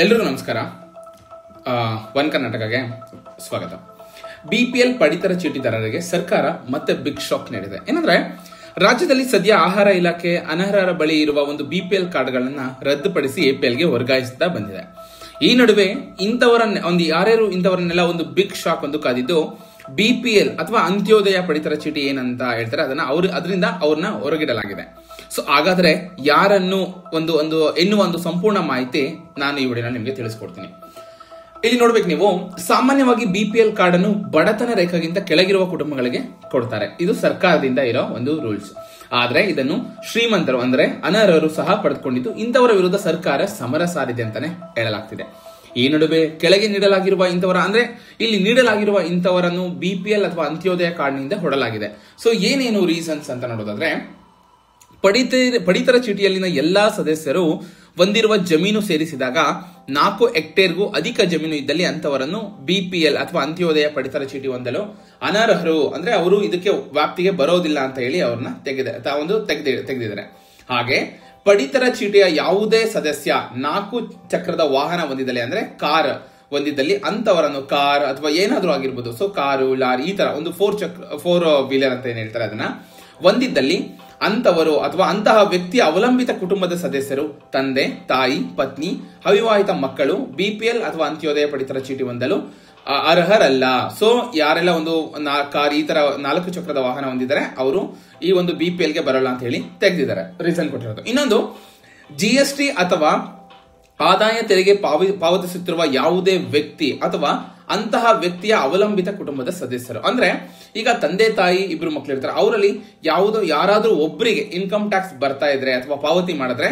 ಎಲ್ರಿಗೂ ನಮಸ್ಕಾರ. ಒನ್ ಕರ್ನಾಟಕಗೆ ಸ್ವಾಗತ. ಬಿಪಿಎಲ್ ಪಡಿತರ ಚೀಟಿದಾರರಿಗೆ ಸರ್ಕಾರ ಮತ್ತೆ ಬಿಗ್ ಶಾಕ್ ನೀಡಿದೆ. ಏನಂದ್ರೆ ರಾಜ್ಯದಲ್ಲಿ ಸದ್ಯ ಆಹಾರ ಇಲಾಖೆ ಅನರ್ಹರ ಬಳಿ ಇರುವ ಒಂದು ಬಿಪಿಎಲ್ ಕಾರ್ಡ್ಗಳನ್ನ ರದ್ದುಪಡಿಸಿ ಎಪಿಎಲ್ಗೆ ವರ್ಗಾಯಿಸುತ್ತಾ ಬಂದಿದೆ. ಈ ನಡುವೆ ಯಾರ್ಯಾರು ಇಂಥವರನ್ನೆಲ್ಲ ಒಂದು ಬಿಗ್ ಶಾಕ್ ಒಂದು ಕಾದಿದ್ದು ಬಿಪಿಎಲ್ ಅಥವಾ ಅಂತ್ಯೋದಯ ಪಡಿತರ ಚೀಟಿ ಏನಂತ ಹೇಳ್ತಾರೆ ಅದರಿಂದ ಅವ್ರನ್ನ ಹೊರಗಿಡಲಾಗಿದೆ. ಸೊ ಹಾಗಾದ್ರೆ ಯಾರನ್ನು ಎನ್ನುವ ಒಂದು ಸಂಪೂರ್ಣ ಮಾಹಿತಿ ನಾನು ಈ ವಿಡಿಯೋನಲ್ಲಿ ನಿಮಗೆ ತಿಳಿಸ್ಕೊಡ್ತೀನಿ. ಇಲ್ಲಿ ನೋಡ್ಬೇಕು, ನೀವು ಸಾಮಾನ್ಯವಾಗಿ ಬಿಪಿಎಲ್ ಕಾರ್ಡ್ ಅನ್ನು ಬಡತನ ರೇಖೆಗಿಂತ ಕೆಳಗಿರುವ ಕುಟುಂಬಗಳಿಗೆ ಕೊಡ್ತಾರೆ. ಇದು ಸರ್ಕಾರದಿಂದ ಇರೋ ಒಂದು ರೂಲ್ಸ್. ಆದ್ರೆ ಇದನ್ನು ಶ್ರೀಮಂತರು ಅಂದ್ರೆ ಅನರ್ಹರು ಸಹ ಪಡೆದುಕೊಂಡಿದ್ದು ಇಂಥವರ ವಿರುದ್ಧ ಸರ್ಕಾರ ಸಮರ ಸಾರಿದೆ ಅಂತಾನೆ ಹೇಳಲಾಗ್ತಿದೆ. ಈ ನಡುವೆ ಕೆಳಗೆ ನೀಡಲಾಗಿರುವ ಇಂಥವರನ್ನು ಬಿಪಿಎಲ್ ಅಥವಾ ಅಂತ್ಯೋದಯ ಕಾರ್ಡ್ನಿಂದ ಹೊಡಲಾಗಿದೆ. ಸೊ ಏನೇನು ರೀಸನ್ಸ್ ಅಂತ ನೋಡೋದಾದ್ರೆ, ಪಡಿತರ ಚೀಟಿಯಲ್ಲಿನ ಎಲ್ಲಾ ಸದಸ್ಯರು ಹೊಂದಿರುವ ಜಮೀನು ಸೇರಿಸಿದಾಗ 4 ಹೆಕ್ಟೇರ್ಗೂ ಅಧಿಕ ಜಮೀನು ಇದ್ದಲ್ಲಿ ಅಂತವರನ್ನು ಬಿಪಿಎಲ್ ಅಥವಾ ಅಂತ್ಯೋದಯ ಪಡಿತರ ಚೀಟಿ ಹೊಂದಲು ಅನರ್ಹರು, ಅಂದ್ರೆ ಅವರು ಇದಕ್ಕೆ ವ್ಯಾಪ್ತಿಗೆ ಬರೋದಿಲ್ಲ ಅಂತ ಹೇಳಿ ಅವ್ರನ್ನ ತೆಗೆದಿದ್ದಾರೆ. ಹಾಗೆ ಪಡಿತರ ಚೀಟಿಯ ಯಾವುದೇ ಸದಸ್ಯ 4 ಚಕ್ರದ ವಾಹನ ಹೊಂದಿದಲ್ಲಿ, ಅಂದ್ರೆ ಕಾರ್ ಹೊಂದಿದ್ದಲ್ಲಿ ಅಂತವರನ್ನು, ಕಾರ್ ಅಥವಾ ಏನಾದ್ರೂ ಆಗಿರ್ಬೋದು, ಸೊ ಕಾರು, ಲಾರಿ, ಈ ತರ ಒಂದು 4 ವೀಲರ್ ಅಂತ ಏನ್ ಹೇಳ್ತಾರೆ ಅದನ್ನ ಹೊಂದಿದ್ದಲ್ಲಿ ಅಂತವರು ಅಥವಾ ಅಂತಹ ವ್ಯಕ್ತಿಯ ಅವಲಂಬಿತ ಕುಟುಂಬದ ಸದಸ್ಯರು, ತಂದೆ, ತಾಯಿ, ಪತ್ನಿ, ಅವಿವಾಹಿತ ಮಕ್ಕಳು ಬಿಪಿಎಲ್ ಅಥವಾ ಅಂತ್ಯೋದಯ ಪಡಿತರ ಚೀಟಿ ಹೊಂದಲು ಅರ್ಹರಲ್ಲ. ಸೊ ಯಾರೆಲ್ಲ ಒಂದು ಕಾರ್, ಈ ತರ 4 ಚಕ್ರದ ವಾಹನ ಹೊಂದಿದ್ದಾರೆ ಅವರು ಈ ಒಂದು ಬಿಪಿಎಲ್ ಗೆ ಬರಲ್ಲ ಅಂತ ಹೇಳಿ ತೆಗೆದಿದ್ದಾರೆ, ರೀಸನ್ ಕೊಟ್ಟಿರೋದು. ಇನ್ನೊಂದು, ಜಿಎಸ್ಟಿ ಅಥವಾ ಆದಾಯ ತೆರಿಗೆ ಪಾವತಿಸುತ್ತಿರುವ ಯಾವುದೇ ವ್ಯಕ್ತಿ ಅಥವಾ ಅಂತಹ ವ್ಯಕ್ತಿಯ ಅವಲಂಬಿತ ಕುಟುಂಬದ ಸದಸ್ಯರು, ಅಂದ್ರೆ ಈಗ ತಂದೆ ತಾಯಿ ಇಬ್ರು ಮಕ್ಳು ಇರ್ತಾರೆ, ಅವರಲ್ಲಿ ಯಾರಾದ್ರೂ ಒಬ್ಬರಿಗೆ ಇನ್ಕಮ್ ಟ್ಯಾಕ್ಸ್ ಬರ್ತಾ ಇದ್ರೆ ಅಥವಾ ಪಾವತಿ ಮಾಡಿದ್ರೆ,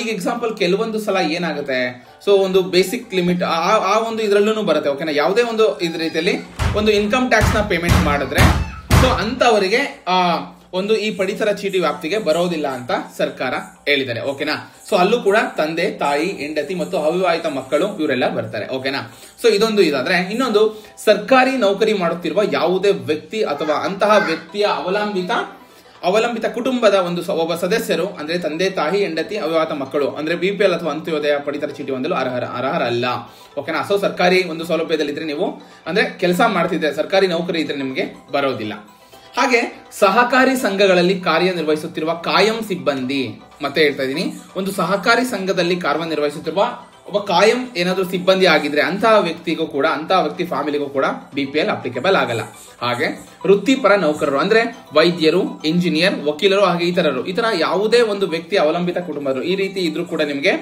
ಈಗ ಎಕ್ಸಾಂಪಲ್ ಕೆಲವೊಂದು ಸಲ ಏನಾಗುತ್ತೆ, ಸೊ ಒಂದು ಬೇಸಿಕ್ ಲಿಮಿಟ್ ಆ ಒಂದು ಇದ್ರಲ್ಲೂ ಬರುತ್ತೆ, ಓಕೆನಾ. ಯಾವುದೇ ಒಂದು ಇದ್ರ ರೀತಿಯಲ್ಲಿ ಒಂದು ಇನ್ಕಮ್ ಟ್ಯಾಕ್ಸ್ ನ ಪೇಮೆಂಟ್ ಮಾಡಿದ್ರೆ ಸೊ ಅಂತವರಿಗೆ ಒಂದು ಈ ಪಡಿತರ ಚೀಟಿ ವ್ಯಾಪ್ತಿಗೆ ಬರೋದಿಲ್ಲ ಅಂತ ಸರ್ಕಾರ ಹೇಳಿದ್ದಾರೆ, ಓಕೆನಾ. ಸೊ ಅಲ್ಲೂ ಕೂಡ ತಂದೆ, ತಾಯಿ, ಹೆಂಡತಿ ಮತ್ತು ಅವಿವಾಹಿತ ಮಕ್ಕಳು ಇವರೆಲ್ಲ ಬರ್ತಾರೆ, ಓಕೆನಾ. ಸೊ ಇದೊಂದು ಇದಾದ್ರೆ, ಇನ್ನೊಂದು, ಸರ್ಕಾರಿ ನೌಕರಿ ಮಾಡುತ್ತಿರುವ ಯಾವುದೇ ವ್ಯಕ್ತಿ ಅಥವಾ ಅಂತಹ ವ್ಯಕ್ತಿಯ ಅವಲಂಬಿತ ಕುಟುಂಬದ ಒಬ್ಬ ಸದಸ್ಯರು, ಅಂದ್ರೆ ತಂದೆ, ತಾಯಿ, ಹೆಂಡತಿ, ಅವಿವಾಹಿತ ಮಕ್ಕಳು, ಅಂದ್ರೆ ಬಿಪಿಎಲ್ ಅಥವಾ ಅಂತ್ಯೋದಯ ಪಡಿತರ ಚೀಟಿ ಹೊಂದಲು ಅರ್ಹರಲ್ಲ, ಓಕೆನಾ. ಸೊ ಸರ್ಕಾರಿ ಒಂದು ಸೌಲಭ್ಯದಲ್ಲಿ ಇದ್ರೆ ನೀವು, ಅಂದ್ರೆ ಕೆಲಸ ಮಾಡ್ತಿದ್ರೆ, ಸರ್ಕಾರಿ ನೌಕರಿ ಇದ್ರೆ ನಿಮಗೆ ಬರೋದಿಲ್ಲ. ಹಾಗೆ ಸಹಕಾರಿ ಸಂಘಗಳಲ್ಲಿ ಕಾರ್ಯನಿರ್ವಹಿಸುತ್ತಿರುವ ಕಾಯಂ ಸಿಬ್ಬಂದಿ, ಮತ್ತೆ ಹೇಳ್ತಾ ಇದ್ದೀನಿ, ಒಂದು ಸಹಕಾರಿ ಸಂಘದಲ್ಲಿ ಕಾರ್ಯನಿರ್ವಹಿಸುತ್ತಿರುವ ಒಬ್ಬ ಕಾಯಂ ಏನಾದ್ರೂ ಸಿಬ್ಬಂದಿ ಆಗಿದ್ರೆ ಅಂತಹ ವ್ಯಕ್ತಿ ಫ್ಯಾಮಿಲಿಗೂ ಕೂಡ ಬಿಪಿಎಲ್ ಅಪ್ಲಿಕೇಬಲ್ ಆಗಲ್ಲ. ಹಾಗೆ ವೃತ್ತಿಪರ ನೌಕರರು, ಅಂದ್ರೆ ವೈದ್ಯರು, ಇಂಜಿನಿಯರ್, ವಕೀಲರು, ಹಾಗೆ ಈ ತರ ಯಾವುದೇ ಒಂದು ವ್ಯಕ್ತಿ ಅವಲಂಬಿತ ಕುಟುಂಬರು ಈ ರೀತಿ ಇದ್ರೂ ಕೂಡ ನಿಮಗೆ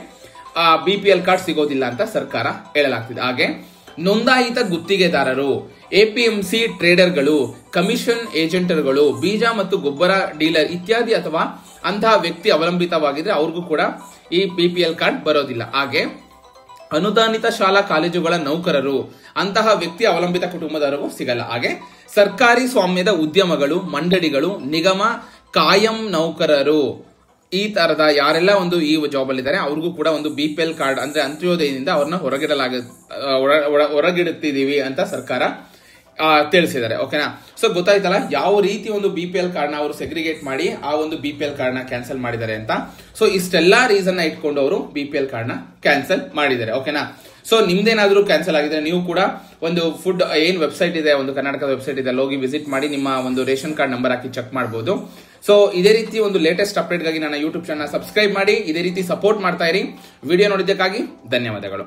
ಬಿಪಿಎಲ್ ಕಾರ್ಡ್ ಸಿಗೋದಿಲ್ಲ ಅಂತ ಸರ್ಕಾರ ಹೇಳಲಾಗ್ತಿದೆ. ಹಾಗೆ ನೋಂದಾಯಿತ ಗುತ್ತಿಗೆದಾರರು, ಎಪಿಎಂಸಿ ಟ್ರೇಡರ್ಗಳು, ಕಮಿಷನ್ ಏಜೆಂಟರ್ಗಳು, ಬೀಜ ಮತ್ತು ಗೊಬ್ಬರ ಡೀಲರ್ ಇತ್ಯಾದಿ ಅಥವಾ ಅಂತಹ ವ್ಯಕ್ತಿ ಅವಲಂಬಿತವಾಗಿದ್ರೆ ಅವ್ರಿಗೂ ಕೂಡ ಈ ಬಿಪಿಎಲ್ ಕಾರ್ಡ್ ಬರೋದಿಲ್ಲ. ಹಾಗೆ ಅನುದಾನಿತ ಶಾಲಾ ಕಾಲೇಜುಗಳ ನೌಕರರು, ಅಂತಹ ವ್ಯಕ್ತಿ ಅವಲಂಬಿತ ಕುಟುಂಬದವರಿಗೂ ಸಿಗಲ್ಲ. ಹಾಗೆ ಸರ್ಕಾರಿ ಸ್ವಾಮ್ಯದ ಉದ್ಯಮಗಳು, ಮಂಡಳಿಗಳು, ನಿಗಮ, ಕಾಯಂ ನೌಕರರು, ಈ ತರದ ಯಾರೆಲ್ಲ ಒಂದು ಈ ಜಾಬ್ ಅಲ್ಲಿ ಇದ್ದಾರೆ ಅವ್ರಿಗೂ ಕೂಡ ಒಂದು ಬಿಪಿಎಲ್ ಕಾರ್ಡ್ ಅಂದ್ರೆ ಅಂತ್ಯೋದಯದಿಂದ ಅವ್ರನ್ನ ಹೊರಗಿಡುತ್ತಿದೀವಿ ಅಂತ ಸರ್ಕಾರ ತಿಳಿಸಿದ್ದಾರೆ, ಓಕೆನಾ. ಸೊ ಗೊತ್ತಾಯ್ತಲ್ಲ ಯಾವ ರೀತಿ ಒಂದು ಬಿಪಿಎಲ್ ಕಾರ್ಡ್ ನ ಅವರು ಸೆಗ್ರಿಗೇಟ್ ಮಾಡಿ ಆ ಒಂದು ಬಿಪಿಎಲ್ ಕಾರ್ಡ್ ನ ಕ್ಯಾನ್ಸಲ್ ಮಾಡಿದ್ದಾರೆ ಅಂತ. ಸೊ ಇಷ್ಟೆಲ್ಲಾ ರೀಸನ್ ನ ಇಟ್ಕೊಂಡು ಅವರು ಬಿಪಿಎಲ್ ಕಾರ್ಡ್ ನ ಕ್ಯಾನ್ಸಲ್ ಮಾಡಿದ್ದಾರೆ, ಓಕೆನಾ. ಸೊ ನಿಮ್ದೇನಾದ್ರೂ ಕ್ಯಾನ್ಸಲ್ ಆಗಿದ್ರೆ ನೀವು ಕೂಡ ಒಂದು ಫುಡ್ ಏನ್ ವೆಬ್ಸೈಟ್ ಇದೆ, ಒಂದು ಕರ್ನಾಟಕದ ವೆಬ್ಸೈಟ್ ಇದೆ, ಹೋಗಿ ವಿಸಿಟ್ ಮಾಡಿ ನಿಮ್ಮ ಒಂದು ರೇಷನ್ ಕಾರ್ಡ್ ನಂಬರ್ ಹಾಕಿ ಚೆಕ್ ಮಾಡಬಹುದು. ಸೊ ಇದೇ ರೀತಿ ಒಂದು ಲೇಟೆಸ್ಟ್ ಅಪ್ಡೇಟ್ ಗಾಗಿ ನನ್ನ ಯೂಟ್ಯೂಬ್ ಚಾನಲ್ ಸಬ್ಸ್ಕ್ರೈಬ್ ಮಾಡಿ, ಇದೇ ರೀತಿ ಸಪೋರ್ಟ್ ಮಾಡ್ತಾ ಇರಿ. ವಿಡಿಯೋ ನೋಡಿದ್ದಕ್ಕಾಗಿ ಧನ್ಯವಾದಗಳು.